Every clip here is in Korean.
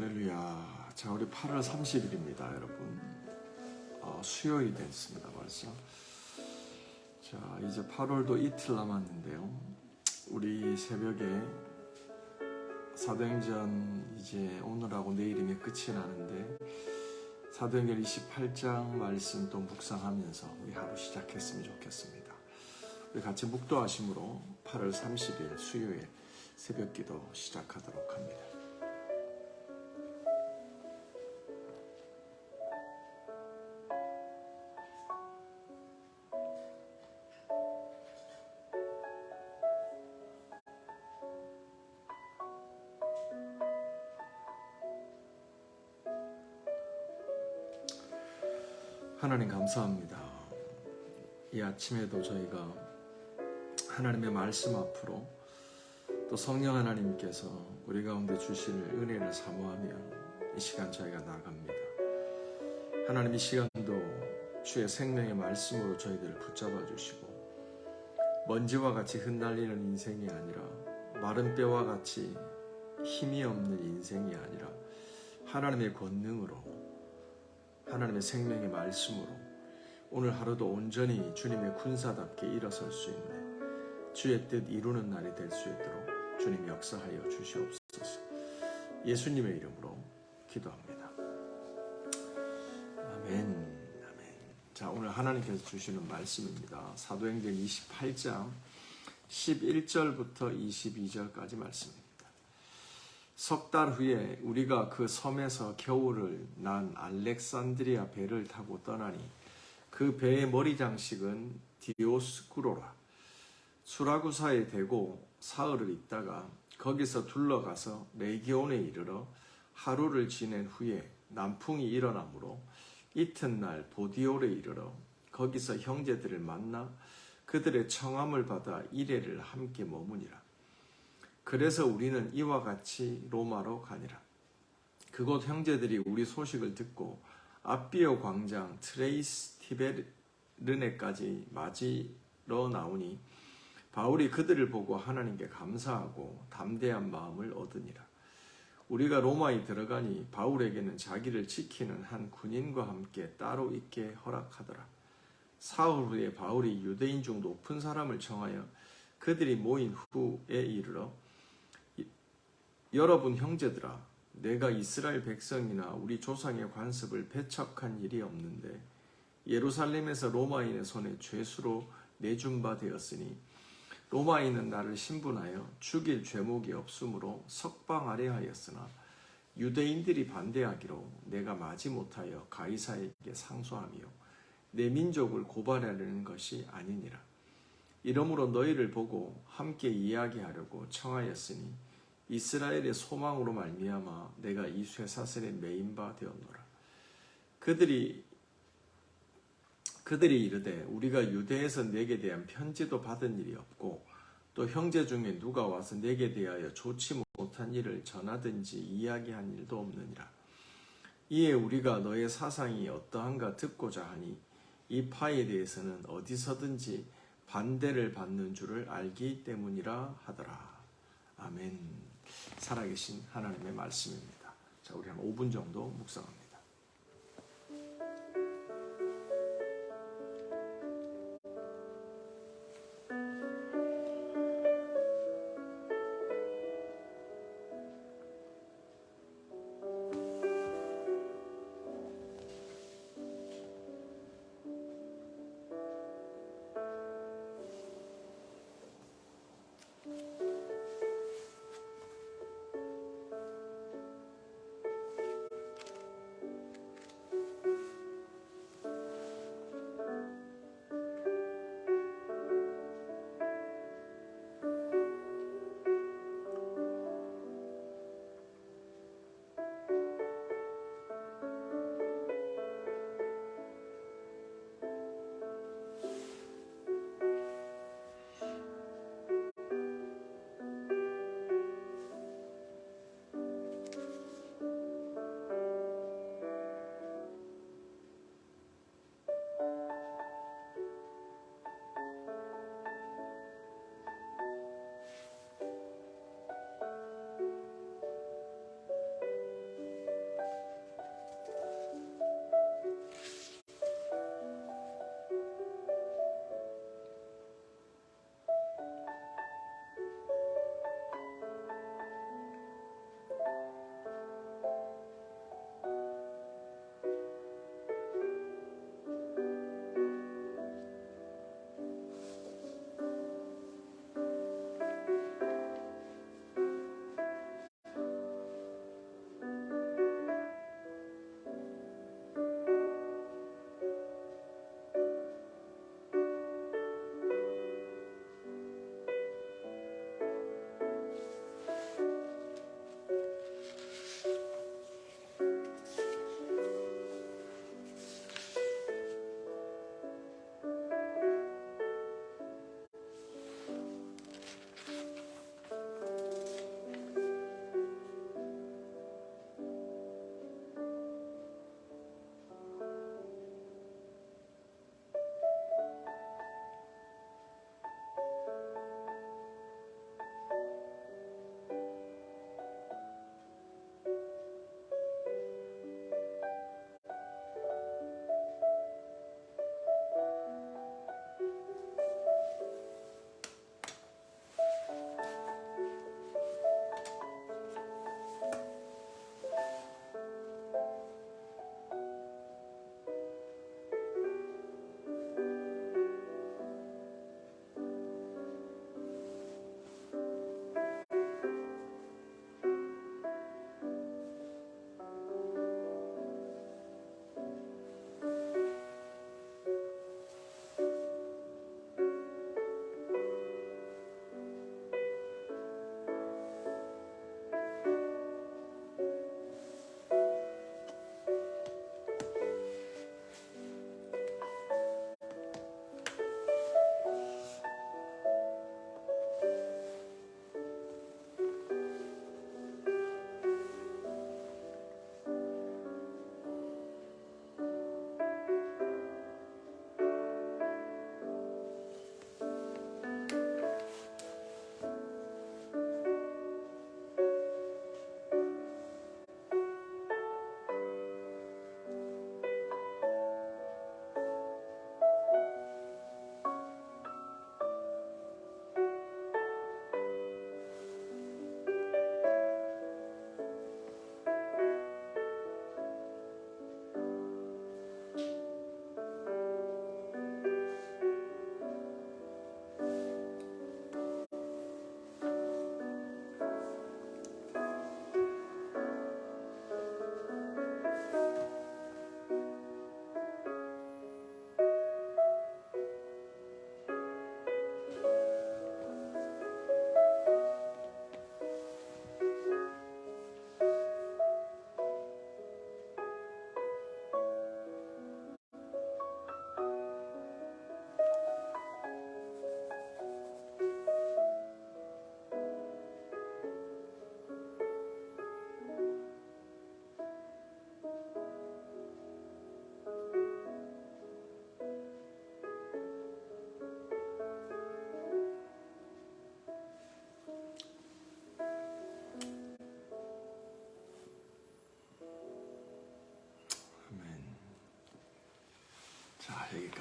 할렐루야. 자, 우리 8월 30일입니다, 여러분. 수요일이 됐습니다, 벌써. 자, 이제 8월도 이틀 남았는데요. 우리 새벽에 사도행전 이제 오늘하고 내일이면 끝이 나는데 사도행전 28장 말씀 또 묵상하면서 우리 하루 시작했으면 좋겠습니다. 우리 같이 묵도하심으로 8월 30일 수요일 새벽기도 시작하도록 합니다. 하나님 감사합니다. 이 아침에도 저희가 하나님의 말씀 앞으로 또 성령 하나님께서 우리 가운데 주실 은혜를 사모하며 이 시간 저희가 나아갑니다. 하나님 이 시간도 주의 생명의 말씀으로 저희들을 붙잡아 주시고 먼지와 같이 흩날리는 인생이 아니라 마른 뼈와 같이 힘이 없는 인생이 아니라 하나님의 권능으로 하나님의 생명의 말씀으로 오늘 하루도 온전히 주님의 군사답게 일어설 수 있는 주의 뜻 이루는 날이 될 수 있도록 주님 역사하여 주시옵소서. 예수님의 이름으로 기도합니다. 아멘. 아멘. 자, 오늘 하나님께서 주시는 말씀입니다. 사도행전 28장 11절부터 22절까지 말씀입니다. 석 달 후에 우리가 그 섬에서 겨울을 난 알렉산드리아 배를 타고 떠나니 그 배의 머리 장식은 디오스쿠로라. 수라구사에 대고 사흘을 있다가 거기서 둘러가서 레기온에 이르러 하루를 지낸 후에 남풍이 일어나므로 이튿날 보디올에 이르러 거기서 형제들을 만나 그들의 청함을 받아 이레를 함께 머무니라. 그래서 우리는 이와 같이 로마로 가니라. 그곳 형제들이 우리 소식을 듣고 아비오 광장 트레이스 티베르네까지 맞이러 나오니 바울이 그들을 보고 하나님께 감사하고 담대한 마음을 얻으니라. 우리가 로마에 들어가니 바울에게는 자기를 지키는 한 군인과 함께 따로 있게 허락하더라. 사흘 후에 바울이 유대인 중 높은 사람을 청하여 그들이 모인 후에 이르러 여러분 형제들아, 내가 이스라엘 백성이나 우리 조상의 관습을 배척한 일이 없는데 예루살렘에서 로마인의 손에 죄수로 내준 바 되었으니 로마인은 나를 신분하여 죽일 죄목이 없으므로 석방하려 하였으나 유대인들이 반대하기로 내가 마지못하여 가이사에게 상소하며 내 민족을 고발하려는 것이 아니니라. 이러므로 너희를 보고 함께 이야기하려고 청하였으니 이스라엘의 소망으로 말미암아 내가 이 쇠사슬에 매인 바 되었노라. 그들이 이르되 우리가 유대에서 내게 대한 편지도 받은 일이 없고 또 형제 중에 누가 와서 내게 대하여 좋지 못한 일을 전하든지 이야기한 일도 없느니라. 이에 우리가 너의 사상이 어떠한가 듣고자 하니 이 파에 대해서는 어디서든지 반대를 받는 줄을 알기 때문이라 하더라. 아멘. 살아계신 하나님의 말씀입니다. 자, 우리 한 5분 정도 묵상합니다.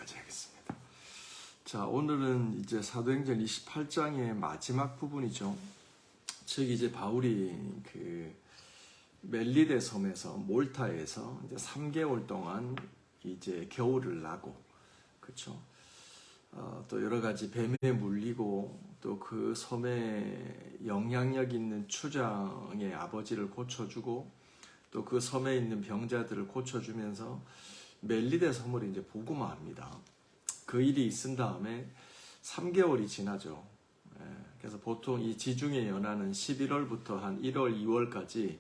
여기까지 하겠습니다. 자, 오늘은 이제 사도행전 28장의 마지막 부분이죠. 즉 이제 바울이 그 멜리데 섬에서 몰타에서 이제 3개월 동안 이제 겨울을 나고, 그렇죠. 또 여러 가지 뱀에 물리고 또 그 섬에 영향력 있는 추장의 아버지를 고쳐주고 또 그 섬에 있는 병자들을 고쳐주면서 멜리데 섬을 이제 복음화합니다. 그 일이 있은 다음에 3개월이 지나죠. 그래서 보통 이 지중해 연안은 11월부터 한 1월, 2월까지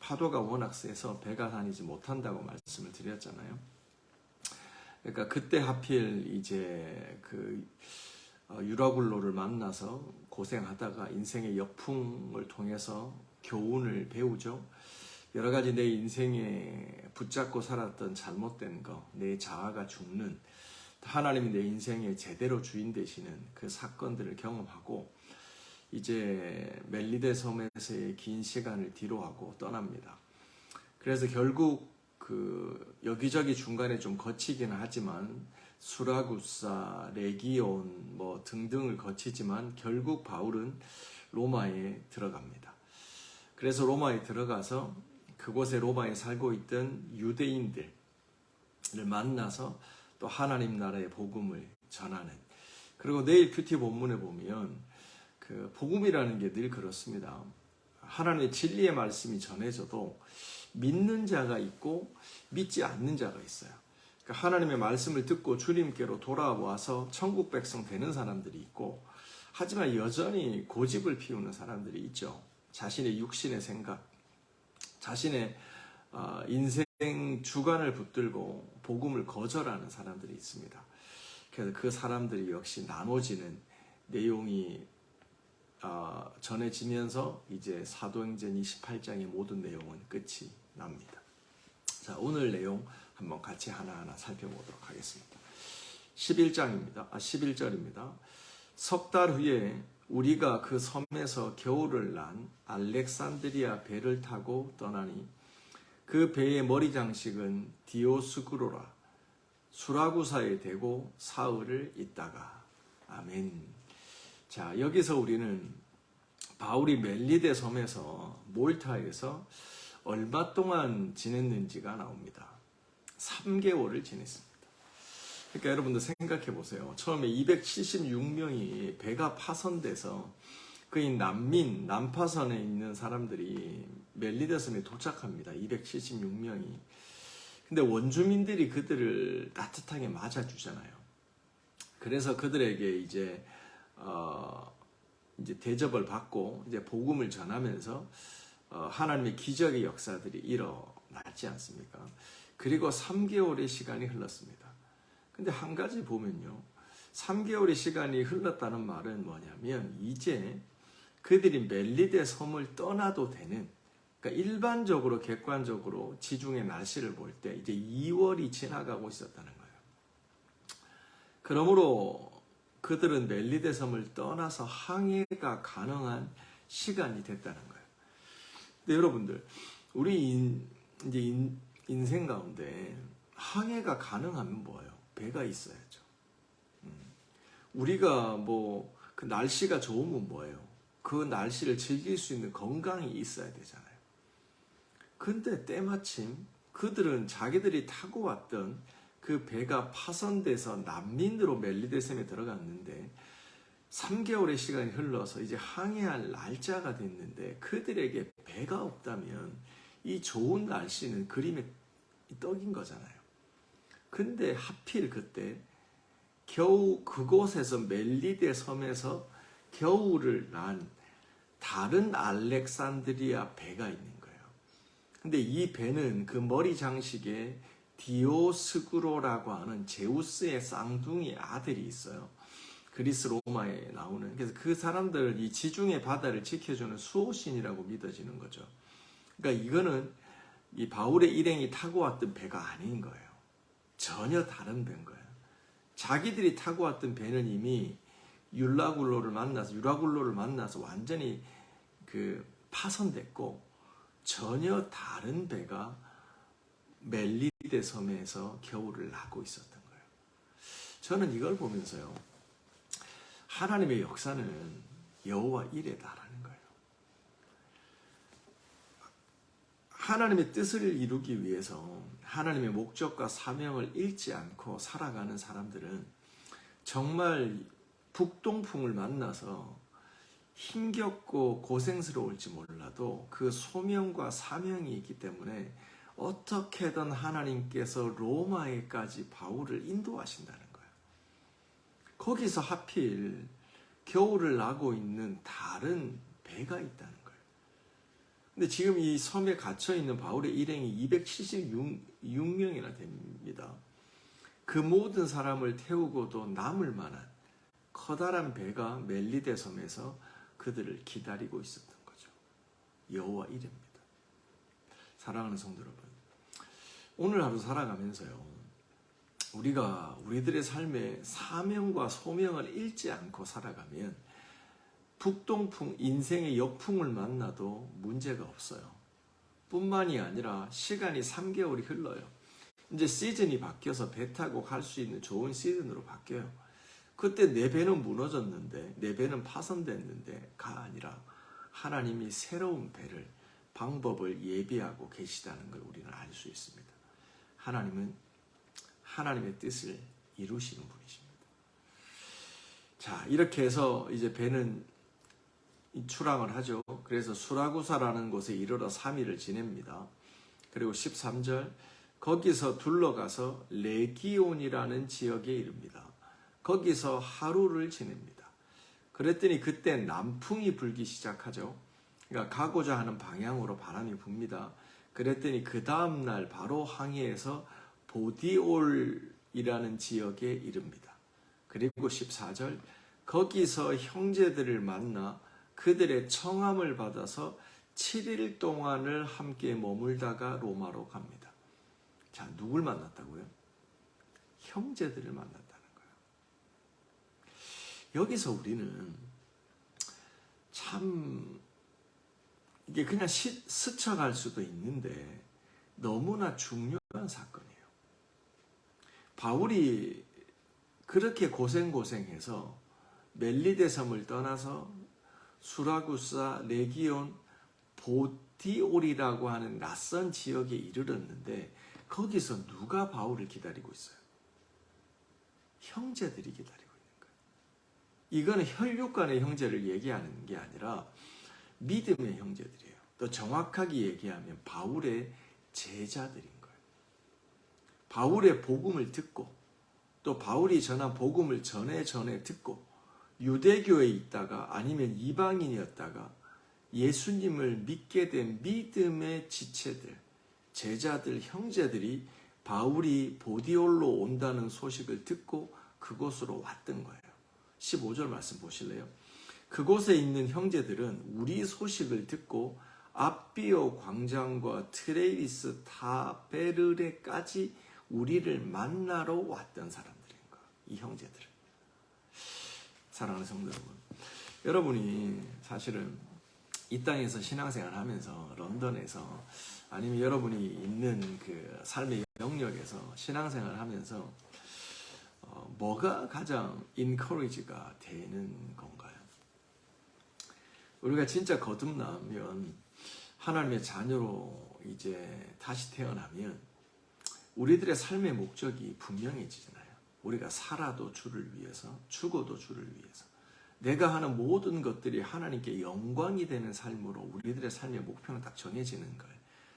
파도가 워낙 세서 배가 다니지 못한다고 말씀을 드렸잖아요. 그러니까 그때 하필 이제 그 유라굴로를 만나서 고생하다가 인생의 역풍을 통해서 교훈을 배우죠. 여러 가지 내 인생에 붙잡고 살았던 잘못된 거, 내 자아가 죽는, 하나님이 내 인생의 제대로 주인 되시는 그 사건들을 경험하고 이제 멜리데 섬에서의 긴 시간을 뒤로하고 떠납니다. 그래서 결국 그 여기저기 중간에 좀 거치기는 하지만 수라구사, 레기온 뭐 등등을 거치지만 결국 바울은 로마에 들어갑니다. 그래서 로마에 들어가서 그곳에 로마에 살고 있던 유대인들을 만나서 또 하나님 나라의 복음을 전하는, 그리고 내일 큐티 본문에 보면 그 복음이라는 게 늘 그렇습니다. 하나님의 진리의 말씀이 전해져도 믿는 자가 있고 믿지 않는 자가 있어요. 그러니까 하나님의 말씀을 듣고 주님께로 돌아와서 천국 백성 되는 사람들이 있고, 하지만 여전히 고집을 피우는 사람들이 있죠. 자신의 육신의 생각, 자신의 인생 주관을 붙들고 복음을 거절하는 사람들이 있습니다. 그래서 그 사람들이 역시 나눠지는 내용이 전해지면서 이제 사도행전 28장의 모든 내용은 끝이 납니다. 자, 오늘 내용 한번 같이 하나하나 살펴보도록 하겠습니다. 11절입니다. 석 달 후에 우리가 그 섬에서 겨울을 난 알렉산드리아 배를 타고 떠나니 그 배의 머리 장식은 디오스구로라 수라구사에 대고 사흘을 있다가. 아멘. 자, 여기서 우리는 바울이 멜리데 섬에서 몰타에서 얼마 동안 지냈는지가 나옵니다. 3개월을 지냈습니다. 그러니까 여러분들 생각해 보세요. 처음에 276명이 배가 파손돼서 그 난민, 난파선에 있는 사람들이 멜리데 섬에 도착합니다. 276명이. 근데 원주민들이 그들을 따뜻하게 맞아주잖아요. 그래서 그들에게 이제 대접을 받고 이제 복음을 전하면서 하나님의 기적의 역사들이 일어나지 않습니까? 그리고 3개월의 시간이 흘렀습니다. 근데 한 가지 보면요, 3개월의 시간이 흘렀다는 말은 뭐냐면 이제 그들이 멜리데 섬을 떠나도 되는, 그러니까 일반적으로 객관적으로 지중해 날씨를 볼 때 이제 2월이 지나가고 있었다는 거예요. 그러므로 그들은 멜리데 섬을 떠나서 항해가 가능한 시간이 됐다는 거예요. 근데 여러분들, 우리 인생 가운데 항해가 가능하면 뭐예요? 배가 있어야죠. 우리가 뭐 그 날씨가 좋으면 뭐예요? 그 날씨를 즐길 수 있는 건강이 있어야 되잖아요. 근데 때마침 그들은 자기들이 타고 왔던 그 배가 파손돼서 난민으로 멜리데 섬에 들어갔는데 3개월의 시간이 흘러서 이제 항해할 날짜가 됐는데 그들에게 배가 없다면 이 좋은 날씨는 그림의 떡인 거잖아요. 근데 하필 그때 겨우 그곳에서 멜리데 섬에서 겨울을 난 다른 알렉산드리아 배가 있는 거예요. 근데 이 배는 그 머리 장식에 디오스구로라고 하는 제우스의 쌍둥이 아들이 있어요. 그리스 로마에 나오는. 그래서 그 사람들 이 지중해 바다를 지켜주는 수호신이라고 믿어지는 거죠. 그러니까 이거는 이 바울의 일행이 타고 왔던 배가 아닌 거예요. 전혀 다른 배인 거예요. 자기들이 타고 왔던 배는 이미 유라굴로를 만나서 완전히 그 파손됐고 전혀 다른 배가 멜리데 섬에서 겨울을 나고 있었던 거예요. 저는 이걸 보면서요, 하나님의 역사는 여호와 이레다라는 거예요. 하나님의 뜻을 이루기 위해서 하나님의 목적과 사명을 잃지 않고 살아가는 사람들은 정말 북동풍을 만나서 힘겹고 고생스러울지 몰라도 그 소명과 사명이 있기 때문에 어떻게든 하나님께서 로마에까지 바울을 인도하신다는 거예요. 거기서 하필 겨울을 나고 있는 다른 배가 있다는 거예요. 근데 지금 이 섬에 갇혀 있는 바울의 일행이 276명이나 됩니다. 그 모든 사람을 태우고도 남을 만한 커다란 배가 멜리데 섬에서 그들을 기다리고 있었던 거죠. 여호와 이레입니다. 사랑하는 성도 여러분, 오늘 하루 살아가면서요, 우리가 우리들의 삶에 사명과 소명을 잃지 않고 살아가면 북동풍, 인생의 역풍을 만나도 문제가 없어요. 뿐만이 아니라 시간이 3개월이 흘러요. 이제 시즌이 바뀌어서 배 타고 갈 수 있는 좋은 시즌으로 바뀌어요. 그때 내 배는 무너졌는데, 내 배는 파손됐는데가 아니라 하나님이 새로운 배를, 방법을 예비하고 계시다는 걸 우리는 알 수 있습니다. 하나님은 하나님의 뜻을 이루시는 분이십니다. 자, 이렇게 해서 이제 배는 출항을 하죠. 그래서 수라구사라는 곳에 이르러 3일을 지냅니다. 그리고 13절, 거기서 둘러가서 레기온이라는 지역에 이릅니다. 거기서 하루를 지냅니다. 그랬더니 그때 남풍이 불기 시작하죠. 그러니까 가고자 하는 방향으로 바람이 붑니다. 그랬더니 그 다음날 바로 항해해서 보디올이라는 지역에 이릅니다. 그리고 14절, 거기서 형제들을 만나 그들의 청함을 받아서 7일 동안을 함께 머물다가 로마로 갑니다. 자, 누굴 만났다고요? 형제들을 만났다는 거예요. 여기서 우리는 참 이게 그냥 스쳐갈 수도 있는데 너무나 중요한 사건이에요. 바울이 그렇게 고생해서 멜리데 섬을 떠나서 수라구사, 레기온, 보디올이라고 하는 낯선 지역에 이르렀는데 거기서 누가 바울을 기다리고 있어요? 형제들이 기다리고 있는 거예요. 이거는 혈육 간의 형제를 얘기하는 게 아니라 믿음의 형제들이에요. 또 정확하게 얘기하면 바울의 제자들인 거예요. 바울의 복음을 듣고 또 바울이 전한 복음을 전에 듣고 유대교에 있다가 아니면 이방인이었다가 예수님을 믿게 된 믿음의 지체들, 제자들, 형제들이 바울이 보디올로 온다는 소식을 듣고 그곳으로 왔던 거예요. 15절 말씀 보실래요? 그곳에 있는 형제들은 우리 소식을 듣고 앞비오 광장과 트레이리스 타베르레까지 우리를 만나러 왔던 사람들인 거예요. 이 형제들은. 사랑하는 성도 여러분, 여러분이 사실은 이 땅에서 신앙생활 하면서 런던에서 아니면 여러분이 있는 그 삶의 영역에서 신앙생활 하면서 뭐가 가장 인커리지가 되는 건가요? 우리가 진짜 거듭나면 하나님의 자녀로 이제 다시 태어나면 우리들의 삶의 목적이 분명해지잖아요. 우리가 살아도 주를 위해서, 죽어도 주를 위해서. 내가 하는 모든 것들이 하나님께 영광이 되는 삶으로 우리들의 삶의 목표는 딱 정해지는 거예요.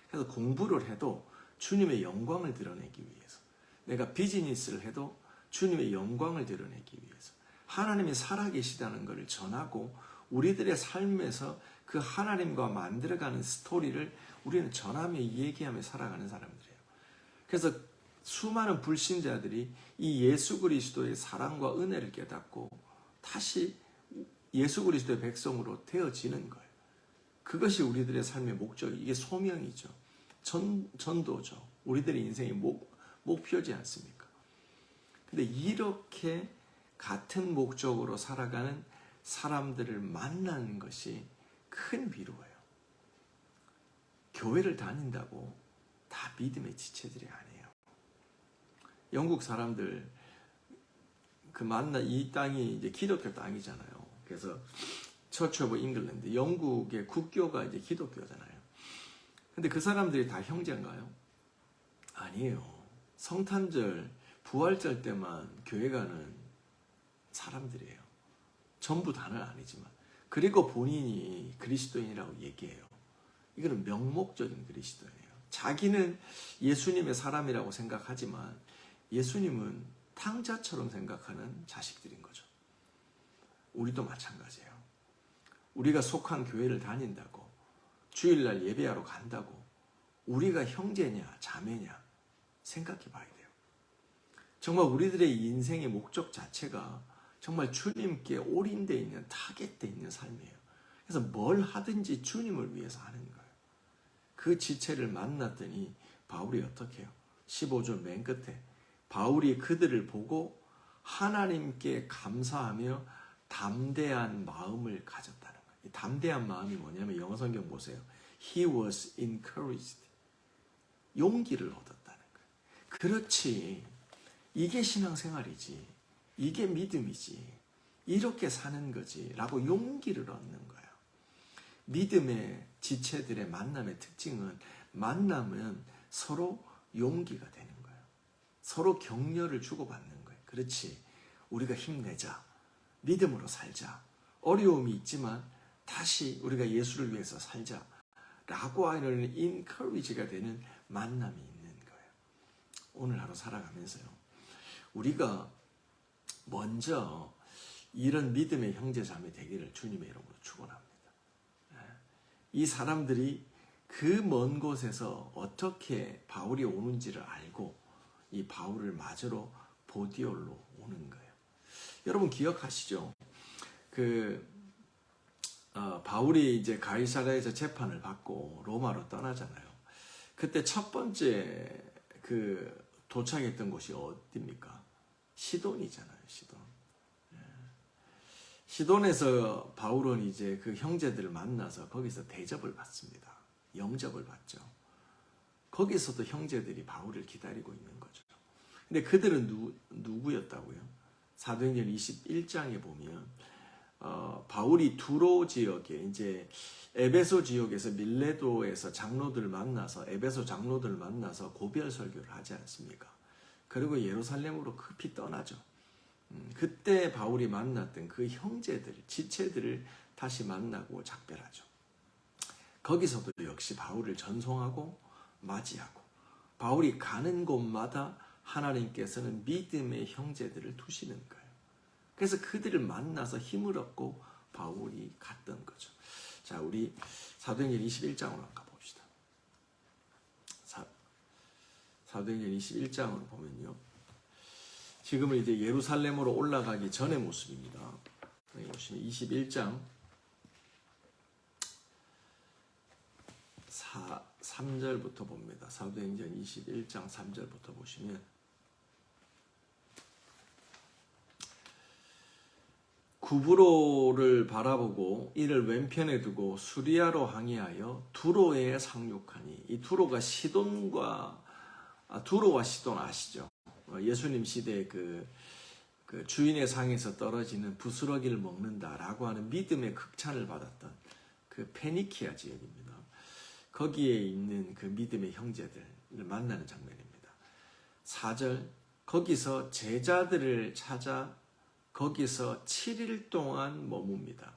그래서 공부를 해도 주님의 영광을 드러내기 위해서, 내가 비즈니스를 해도 주님의 영광을 드러내기 위해서, 하나님이 살아계시다는 것을 전하고 우리들의 삶에서 그 하나님과 만들어가는 스토리를 우리는 전하며 얘기하며 살아가는 사람들이에요. 그래서 수많은 불신자들이 이 예수 그리스도의 사랑과 은혜를 깨닫고 다시 예수 그리스도의 백성으로 되어지는 거예요. 그것이 우리들의 삶의 목적, 이게 소명이죠. 전도죠. 우리들의 인생의 목표지 않습니까? 근데 이렇게 같은 목적으로 살아가는 사람들을 만나는 것이 큰 위로예요. 교회를 다닌다고 다 믿음의 지체들이 아니에요. 영국 사람들 이 땅이 이제 기독교 땅이잖아요. 그래서 처치 오브 잉글랜드, 영국의 국교가 이제 기독교잖아요. 근데 그 사람들이 다 형제인가요? 아니에요. 성탄절, 부활절 때만 교회 가는 사람들이에요. 전부 다는 아니지만. 그리고 본인이 그리스도인이라고 얘기해요. 이거는 명목적인 그리스도예요. 자기는 예수님의 사람이라고 생각하지만 예수님은 탕자처럼 생각하는 자식들인 거죠. 우리도 마찬가지예요. 우리가 속한 교회를 다닌다고, 주일날 예배하러 간다고 우리가 형제냐 자매냐 생각해 봐야 돼요. 정말 우리들의 인생의 목적 자체가 정말 주님께 올인되어 있는, 타겟되어 있는 삶이에요. 그래서 뭘 하든지 주님을 위해서 하는 거예요. 그 지체를 만났더니 바울이 어떻게 해요? 15절 맨 끝에 바울이 그들을 보고 하나님께 감사하며 담대한 마음을 가졌다는 거예요. 이 담대한 마음이 뭐냐면 영어 성경 보세요. He was encouraged. 용기를 얻었다는 거예요. 그렇지. 이게 신앙생활이지. 이게 믿음이지. 이렇게 사는 거지. 라고 용기를 얻는 거예요. 믿음의 지체들의 만남의 특징은 만나면 서로 용기가 되는 거예요. 서로 격려를 주고받는 거예요. 그렇지. 우리가 힘내자. 믿음으로 살자. 어려움이 있지만 다시 우리가 예수를 위해서 살자. 라고 하는 인커리지가 되는 만남이 있는 거예요. 오늘 하루 살아가면서요. 우리가 먼저 이런 믿음의 형제자매 되기를 주님의 이름으로 축원합니다. 이 사람들이 그 먼 곳에서 어떻게 바울이 오는지를 알고 이 바울을 맞으러 보디올로 오는 거예요. 여러분 기억하시죠? 바울이 이제 가이사랴에서 재판을 받고 로마로 떠나잖아요. 그때 첫 번째 도착했던 곳이 어디입니까? 시돈이잖아요. 시돈. 시돈에서 바울은 이제 그 형제들을 만나서 거기서 대접을 받습니다. 영접을 받죠. 거기서도 형제들이 바울을 기다리고 있는 거죠. 근데 그들은 누구였다고요? 사도행전 21장에 보면 바울이 두로 지역에 이제 에베소 지역에서 밀레도에서 장로들을 만나서 에베소 장로들을 만나서 고별 설교를 하지 않습니까? 그리고 예루살렘으로 급히 떠나죠. 그때 바울이 만났던 그 형제들, 지체들을 다시 만나고 작별하죠. 거기서도 역시 바울을 전송하고 맞이하고 바울이 가는 곳마다 하나님께서는 믿음의 형제들을 두시는 거예요. 그래서 그들을 만나서 힘을 얻고 바울이 갔던 거죠. 자, 우리 사도행전 21장으로 가봅시다. 사도행전 21장으로 보면요. 지금은 이제 예루살렘으로 올라가기 전의 모습입니다. 여기 보시면 21장 3절부터 봅니다. 사도행전 21장 3절부터 보시면 구브로를 바라보고 이를 왼편에 두고 수리아로 항해하여 두로에 상륙하니 이 두로와 시돈 아시죠? 예수님 시대에 그 주인의 상에서 떨어지는 부스러기를 먹는다라고 하는 믿음의 극찬을 받았던 그 페니키아 지역입니다. 거기에 있는 그 믿음의 형제들을 만나는 장면입니다. 4절 거기서 제자들을 찾아 거기서 7일 동안 머뭅니다.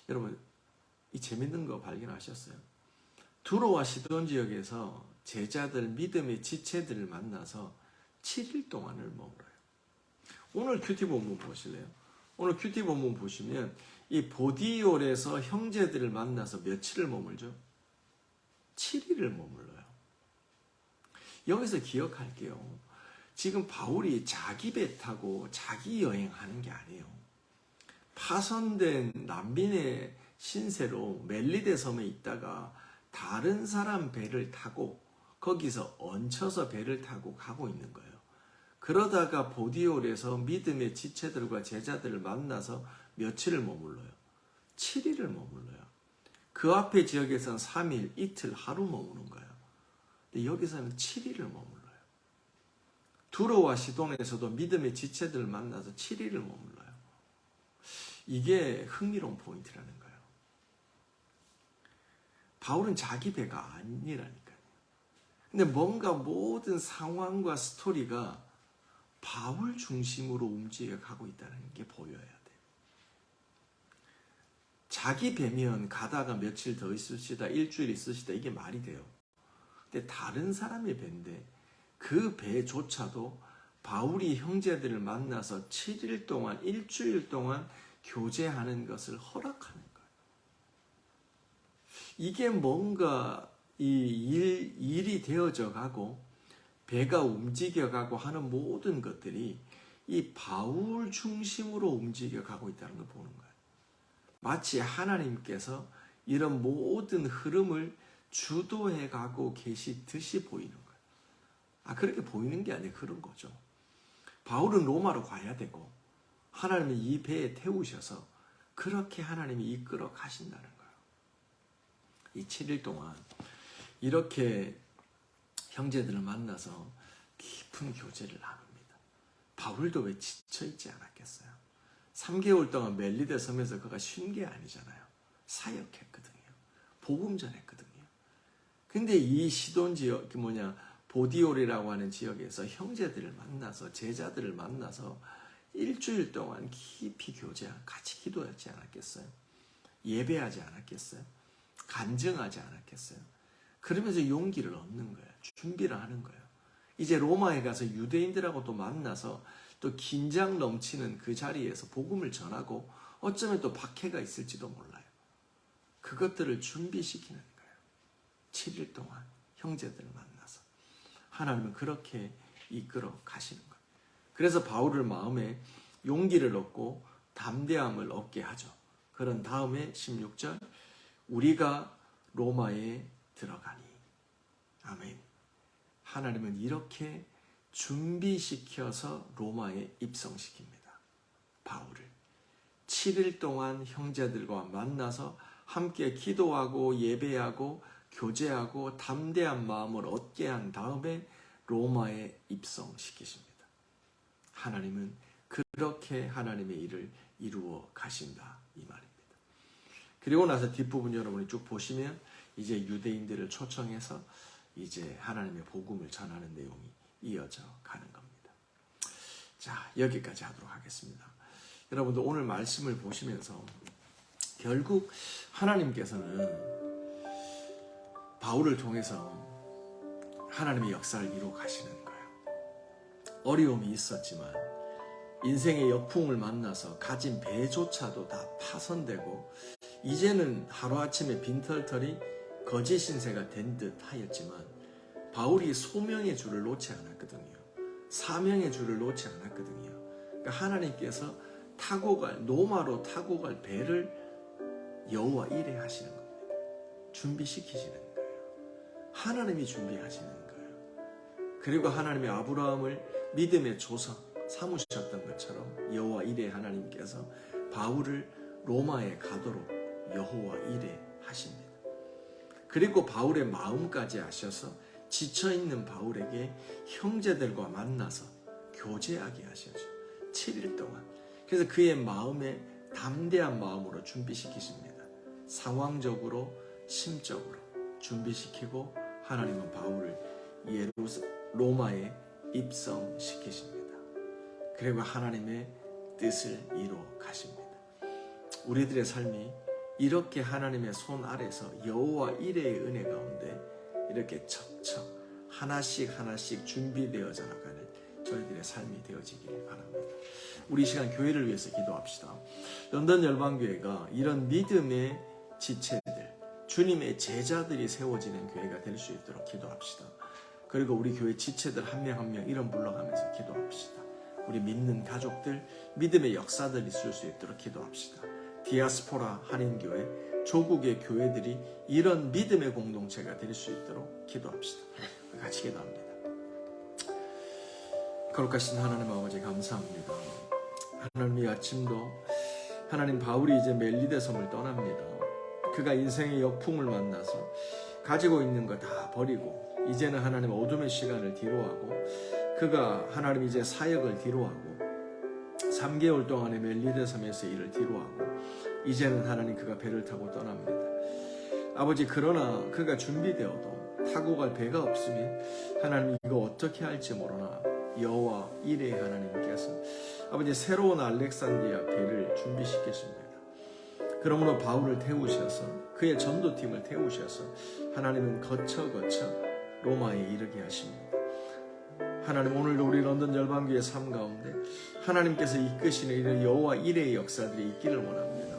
여러분 이 재밌는 거 발견하셨어요? 두로와 시돈 지역에서 제자들 믿음의 지체들을 만나서 7일 동안을 머물어요. 오늘 큐티 본문 보실래요? 오늘 큐티 본문 보시면 이 보디올에서 형제들을 만나서 며칠을 머물죠? 7일을 머물러요. 여기서 기억할게요. 지금 바울이 자기 배 타고 자기 여행하는 게 아니에요. 파손된 난민의 신세로 멜리데 섬에 있다가 다른 사람 배를 타고 거기서 얹혀서 배를 타고 가고 있는 거예요. 그러다가 보디올에서 믿음의 지체들과 제자들을 만나서 며칠을 머물러요? 7일을 머물러요. 그 앞에 지역에서는 3일, 이틀, 하루 머무는 거예요. 근데 여기서는 7일을 머물러요. 두로와 시돈에서도 믿음의 지체들을 만나서 7일을 머물러요. 이게 흥미로운 포인트라는 거예요. 바울은 자기 배가 아니라니까요. 근데 뭔가 모든 상황과 스토리가 바울 중심으로 움직여가고 있다는 게 보여야 돼요. 자기 배면 가다가 며칠 더 있으시다, 일주일 있으시다, 이게 말이 돼요. 근데 다른 사람의 배인데 그 배조차도 바울이 형제들을 만나서 7일 동안, 일주일 동안 교제하는 것을 허락하는 거예요. 이게 뭔가 일이 되어져 가고 배가 움직여가고 하는 모든 것들이 이 바울 중심으로 움직여가고 있다는 걸 보는 거예요. 마치 하나님께서 이런 모든 흐름을 주도해가고 계시듯이 보이는 거예요. 그렇게 보이는 게 아니라 그런 거죠. 바울은 로마로 가야 되고 하나님이 이 배에 태우셔서 그렇게 하나님이 이끌어 가신다는 거예요. 이 7일 동안 이렇게 형제들을 만나서 깊은 교제를 나눕니다. 바울도 왜 지쳐있지 않았겠어요? 3개월 동안 멜리데 섬에서 그가 쉰 게 아니잖아요. 사역했거든요. 복음 전했거든요. 근데 이 시돈 지역, 보디올이라고 하는 지역에서 형제들을 만나서, 제자들을 만나서 일주일 동안 깊이 교제하고 같이 기도하지 않았겠어요? 예배하지 않았겠어요? 간증하지 않았겠어요? 그러면서 용기를 얻는 거예요. 준비를 하는 거예요. 이제 로마에 가서 유대인들하고 또 만나서 또 긴장 넘치는 그 자리에서 복음을 전하고 어쩌면 또 박해가 있을지도 몰라요. 그것들을 준비시키는 거예요. 7일 동안 형제들을 만나서 하나님은 그렇게 이끌어 가시는 거예요. 그래서 바울을 마음에 용기를 얻고 담대함을 얻게 하죠. 그런 다음에 16절 우리가 로마에 들어가니. 아멘. 하나님은 이렇게 준비시켜서 로마에 입성시킵니다. 바울을 7일 동안 형제들과 만나서 함께 기도하고 예배하고 교제하고 담대한 마음을 얻게 한 다음에 로마에 입성시키십니다. 하나님은 그렇게 하나님의 일을 이루어 가신다 이 말입니다. 그리고 나서 뒷부분 여러분이 쭉 보시면 이제 유대인들을 초청해서 이제 하나님의 복음을 전하는 내용이 이어져 가는 겁니다. 자, 여기까지 하도록 하겠습니다. 여러분들 오늘 말씀을 보시면서 결국 하나님께서는 바울을 통해서 하나님의 역사를 이루어 가시는 거예요. 어려움이 있었지만 인생의 역풍을 만나서 가진 배조차도 다 파손되고 이제는 하루아침에 빈털털이 거짓 신세가 된 듯 하였지만 바울이 소명의 줄을 놓지 않았거든요. 사명의 줄을 놓지 않았거든요. 그러니까 하나님께서 로마로 타고 갈 배를 여호와 이레 하시는 겁니다. 준비시키시는 거예요. 하나님이 준비하시는 거예요. 그리고 하나님이 아브라함을 믿음의 조상 삼으셨던 것처럼 여호와 이레 하나님께서 바울을 로마에 가도록 여호와 이레 하십니다. 그리고 바울의 마음까지 하셔서 지쳐있는 바울에게 형제들과 만나서 교제하게 하셔서 7일 동안 그래서 그의 마음에 담대한 마음으로 준비시키십니다. 상황적으로 심적으로 준비시키고 하나님은 바울을 로마에 입성시키십니다. 그리고 하나님의 뜻을 이루어 가십니다. 우리들의 삶이 이렇게 하나님의 손 아래서 여호와 이레의 은혜 가운데 이렇게 척척 하나씩 하나씩 준비되어져 나가는 저희들의 삶이 되어지길 바랍니다. 우리 시간 교회를 위해서 기도합시다. 런던 열방교회가 이런 믿음의 지체들, 주님의 제자들이 세워지는 교회가 될 수 있도록 기도합시다. 그리고 우리 교회 지체들 한 명 한 명 이름 불러가면서 기도합시다. 우리 믿는 가족들, 믿음의 역사들이 있을 수 있도록 기도합시다. 디아스포라 한인교회, 조국의 교회들이 이런 믿음의 공동체가 될 수 있도록 기도합시다. 같이 기도합니다. 거룩하신 하나님 아버지 감사합니다. 하나님 이 아침도 하나님 바울이 이제 멜리데 섬을 떠납니다. 그가 인생의 역풍을 만나서 가지고 있는 거 다 버리고 이제는 하나님 어둠의 시간을 뒤로하고 그가 하나님 이제 사역을 뒤로하고 3개월 동안의 멜리데 섬에서 일을 뒤로하고 이제는 하나님 그가 배를 타고 떠납니다. 아버지, 그러나 그가 준비되어도 타고 갈 배가 없으면 하나님 이거 어떻게 할지 모르나 여호와 이레의 하나님께서 아버지 새로운 알렉산드리아 배를 준비시키십니다. 그러므로 바울을 태우셔서 그의 전도팀을 태우셔서 하나님은 거쳐 로마에 이르게 하십니다. 하나님, 오늘도 우리 런던 열방교회 삶 가운데 하나님께서 이끄시는 이런 여호와 이레의 역사들이 있기를 원합니다.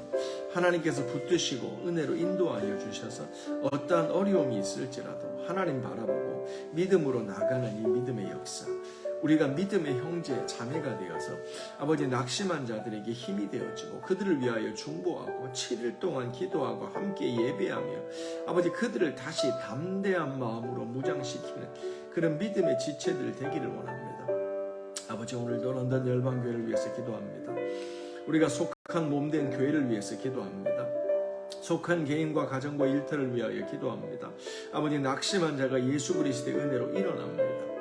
하나님께서 붙드시고 은혜로 인도하여 주셔서 어떠한 어려움이 있을지라도 하나님 바라보고 믿음으로 나가는 이 믿음의 역사, 우리가 믿음의 형제 자매가 되어서 아버지 낙심한 자들에게 힘이 되어지고 그들을 위하여 중보하고 7일 동안 기도하고 함께 예배하며 아버지 그들을 다시 담대한 마음으로 무장시키는 그런 믿음의 지체들 되기를 원합니다. 아버지, 오늘도 런던 열방교회를 위해서 기도합니다. 우리가 속한 몸된 교회를 위해서 기도합니다. 속한 개인과 가정과 일터를 위하여 기도합니다. 아버지, 낙심한 자가 예수 그리스도의 은혜로 일어납니다.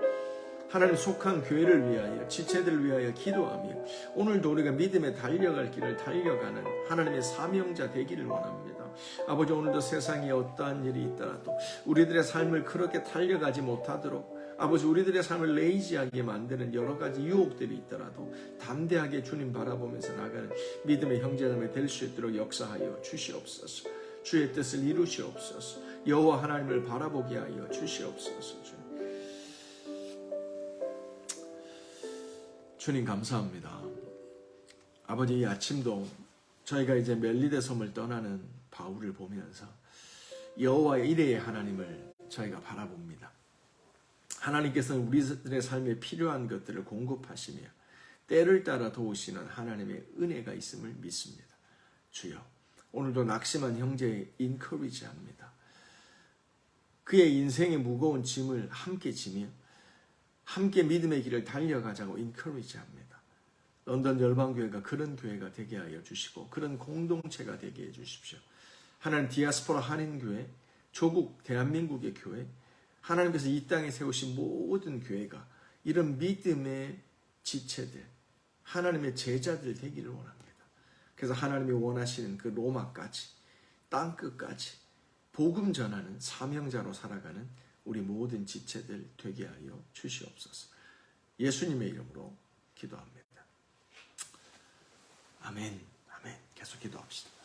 하나님, 속한 교회를 위하여 지체들을 위하여 기도하며 오늘도 우리가 믿음에 달려갈 길을 달려가는 하나님의 사명자 되기를 원합니다. 아버지, 오늘도 세상에 어떠한 일이 있더라도 우리들의 삶을 그렇게 달려가지 못하도록 아버지, 우리들의 삶을 레이지하게 만드는 여러 가지 유혹들이 있더라도 담대하게 주님 바라보면서 나가는 믿음의 형제자매 될 수 있도록 역사하여 주시옵소서. 주의 뜻을 이루시옵소서. 여호와 하나님을 바라보게 하여 주시옵소서. 주님 감사합니다. 아버지, 이 아침도 저희가 이제 멜리데 섬을 떠나는 바울을 보면서 여호와의 이레의 하나님을 저희가 바라봅니다. 하나님께서는 우리들의 삶에 필요한 것들을 공급하시며 때를 따라 도우시는 하나님의 은혜가 있음을 믿습니다. 주여, 오늘도 낙심한 형제에 인커리지합니다. 그의 인생의 무거운 짐을 함께 지며 함께 믿음의 길을 달려가자고 인커리지합니다. 런던 열방교회가 그런 교회가 되게 하여 주시고 그런 공동체가 되게 해 주십시오. 하나님, 디아스포라 한인교회, 조국 대한민국의 교회, 하나님께서 이 땅에 세우신 모든 교회가 이런 믿음의 지체들, 하나님의 제자들 되기를 원합니다. 그래서 하나님이 원하시는 그 로마까지, 땅끝까지 복음 전하는 사명자로 살아가는 우리 모든 지체들 되게 하여 주시옵소서. 예수님의 이름으로 기도합니다. 아멘. 아멘. 계속 기도합시다.